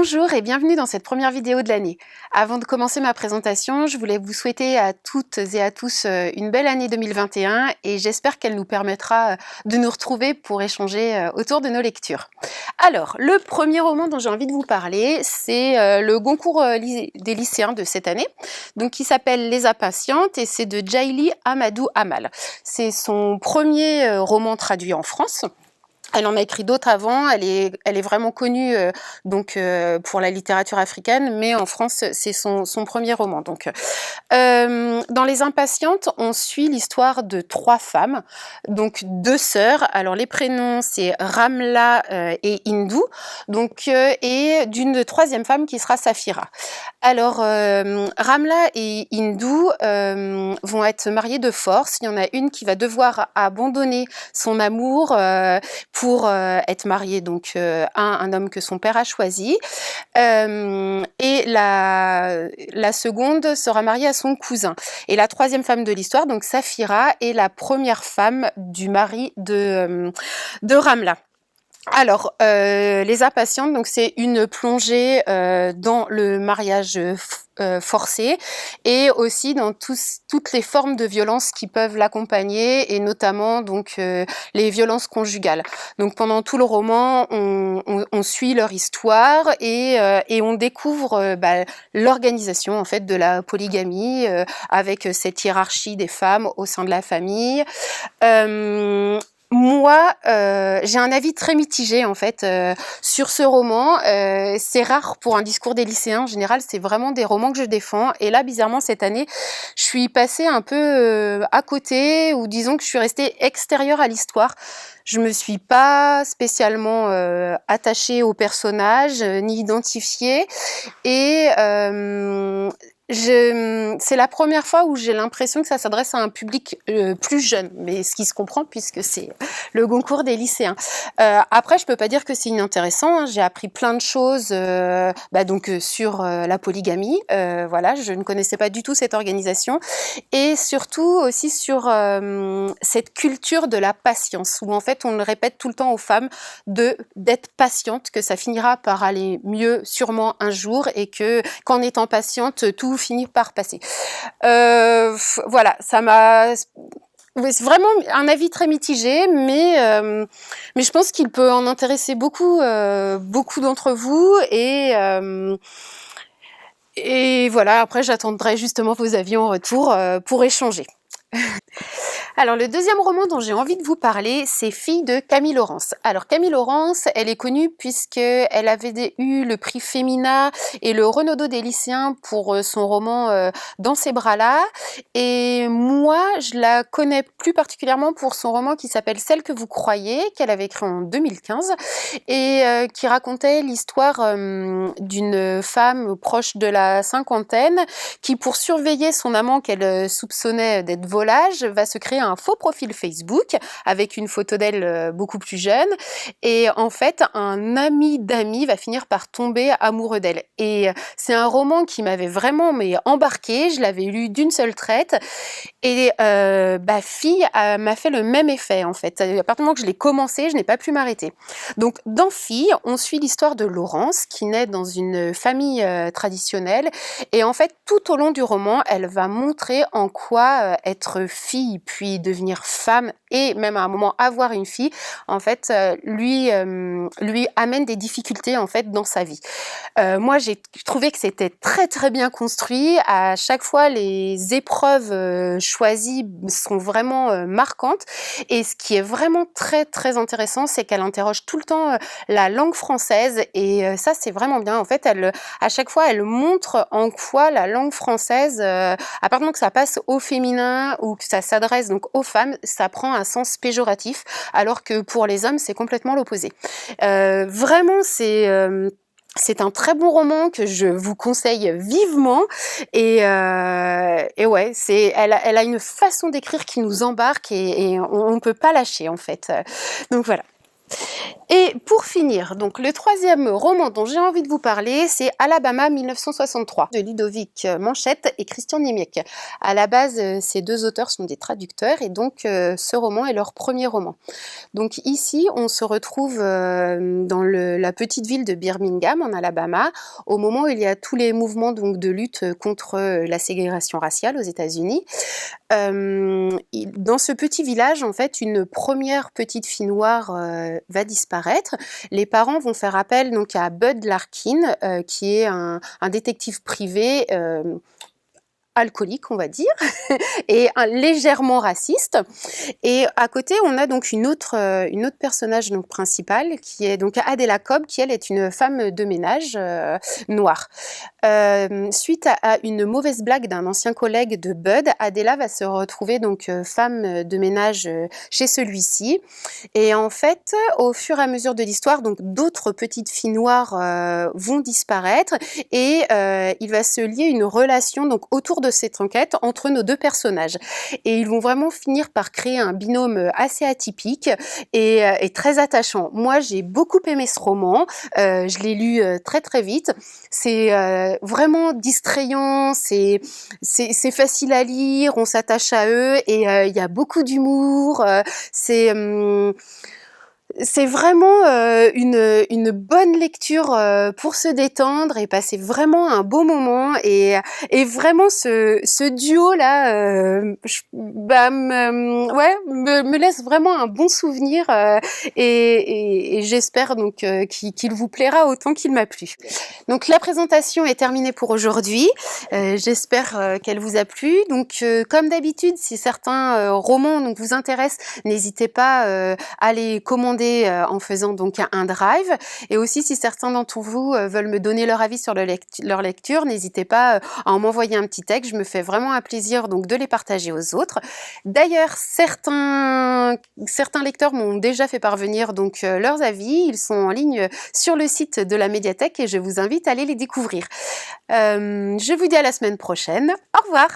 Bonjour et bienvenue dans cette première vidéo de l'année. Avant de commencer ma présentation, je voulais vous souhaiter à toutes et à tous une belle année 2021 et j'espère qu'elle nous permettra de nous retrouver pour échanger autour de nos lectures. Alors, le premier roman dont j'ai envie de vous parler, c'est le Goncourt des lycéens de cette année, donc qui s'appelle Les Impatientes et c'est de Djaïli Amadou Amal. C'est son premier roman traduit en France. Elle en a écrit d'autres avant, elle est vraiment connue pour la littérature africaine, mais en France, c'est son premier roman. Dans Les Impatientes, on suit l'histoire de 3 femmes, donc 2 sœurs. Alors les prénoms, c'est Ramla et Hindou, et d'une 3e femme qui sera Safira. Alors Ramla et Hindou vont être mariées de force. Il y en a une qui va devoir abandonner son amour pour être mariée à un homme que son père a choisi. Et la seconde sera mariée à son cousin. Et la 3e femme de l'histoire, donc Safira, est la première femme du mari de Ramla. Alors, Les Impatientes, donc c'est une plongée dans le mariage forcé et aussi dans toutes les formes de violences qui peuvent l'accompagner et notamment les violences conjugales. Donc pendant tout le roman, on suit leur histoire et on découvre l'organisation en fait de la polygamie avec cette hiérarchie des femmes au sein de la famille. Moi, j'ai un avis très mitigé en fait sur ce roman. C'est rare pour un discours des lycéens. En général, c'est vraiment des romans que je défends. Et là, bizarrement, cette année, je suis passée un peu à côté, ou disons que je suis restée extérieure à l'histoire. Je me suis pas spécialement attachée au personnage, ni identifiée. Et c'est la première fois où j'ai l'impression que ça s'adresse à un public plus jeune, mais ce qui se comprend puisque c'est le Goncourt des lycéens. Après, je peux pas dire que c'est inintéressant, hein. J'ai appris plein de choses sur la polygamie. Voilà, je ne connaissais pas du tout cette organisation. Et surtout aussi sur cette culture de la patience, où en fait on le répète tout le temps aux femmes d'être patiente, que ça finira par aller mieux sûrement un jour et que qu'en étant patiente, tout finit par passer. Voilà, ça m'a... C'est vraiment un avis très mitigé, mais je pense qu'il peut en intéresser beaucoup d'entre vous et voilà, après j'attendrai justement vos avis en retour pour échanger. Alors le deuxième roman dont j'ai envie de vous parler, c'est Filles de Camille Laurence. Alors Camille Laurence, elle est connue puisqu'elle avait eu le prix Femina et le Renaudot des lycéens pour son roman Dans ces bras-là. Et moi, je la connais plus particulièrement pour son roman qui s'appelle Celle que vous croyez, qu'elle avait écrit en 2015 et qui racontait l'histoire d'une femme proche de la cinquantaine qui, pour surveiller son amant qu'elle soupçonnait d'être volage, va se créer un faux profil Facebook avec une photo d'elle beaucoup plus jeune. Et en fait, un ami d'amis va finir par tomber amoureux d'elle. Et c'est un roman qui m'avait vraiment embarquée. Je l'avais lu d'une seule traite. Et Fille m'a fait le même effet en fait. À partir du moment que je l'ai commencé, je n'ai pas pu m'arrêter. Donc dans Fille, on suit l'histoire de Laurence qui naît dans une famille traditionnelle et en fait tout au long du roman, elle va montrer en quoi être fille puis devenir femme et même à un moment avoir une fille en fait lui amène des difficultés en fait dans sa vie. Moi j'ai trouvé que c'était très très bien construit. À chaque fois les épreuves choisies sont vraiment marquantes et ce qui est vraiment très très intéressant, c'est qu'elle interroge tout le temps la langue française et ça c'est vraiment bien. En fait, à chaque fois, elle montre en quoi la langue française, à partir du moment que ça passe au féminin ou que ça s'adresse donc aux femmes, ça prend un sens péjoratif, alors que pour les hommes, c'est complètement l'opposé. Vraiment, c'est un très bon roman que je vous conseille vivement et ouais, elle a une façon d'écrire qui nous embarque et on ne peut pas lâcher en fait. Donc voilà. Et pour finir, donc le troisième roman dont j'ai envie de vous parler, c'est Alabama 1963 de Ludovic Manchette et Christian Niemiec. À la base, ces deux auteurs sont des traducteurs et donc ce roman est leur premier roman. Donc ici, on se retrouve dans la petite ville de Birmingham en Alabama, au moment où il y a tous les mouvements donc, de lutte contre la ségrégation raciale aux États-Unis. Dans ce petit village, en fait, une première petite fille noire va disparaître. Les parents vont faire appel donc à Bud Larkin, qui est un détective privé alcoolique, on va dire, et légèrement raciste. Et à côté, on a donc une autre personnage donc principale qui est donc Adela Cobb, qui elle est une femme de ménage noire. Suite à une mauvaise blague d'un ancien collègue de Bud, Adela va se retrouver donc femme de ménage chez celui-ci. Et en fait, au fur et à mesure de l'histoire, donc d'autres petites filles noires vont disparaître et il va se lier une relation donc autour de cette enquête entre nos deux personnages. Et ils vont vraiment finir par créer un binôme assez atypique et très attachant. Moi, j'ai beaucoup aimé ce roman. Je l'ai lu très très vite. C'est vraiment distrayant, c'est facile à lire, on s'attache à eux et il y a beaucoup d'humour. C'est vraiment une bonne lecture pour se détendre et passer vraiment un beau moment et vraiment ce duo là me laisse vraiment un bon souvenir et j'espère donc qu'il vous plaira autant qu'il m'a plu. Donc la présentation est terminée pour aujourd'hui. J'espère qu'elle vous a plu. Donc comme d'habitude, si certains romans donc, vous intéressent, n'hésitez pas à les commander en faisant donc un drive. Et aussi, si certains d'entre vous veulent me donner leur avis sur leur lecture, n'hésitez pas à m'envoyer un petit texte. Je me fais vraiment un plaisir donc de les partager aux autres. D'ailleurs, certains lecteurs m'ont déjà fait parvenir donc leurs avis. Ils sont en ligne sur le site de la médiathèque et je vous invite à aller les découvrir. Je vous dis à la semaine prochaine. Au revoir!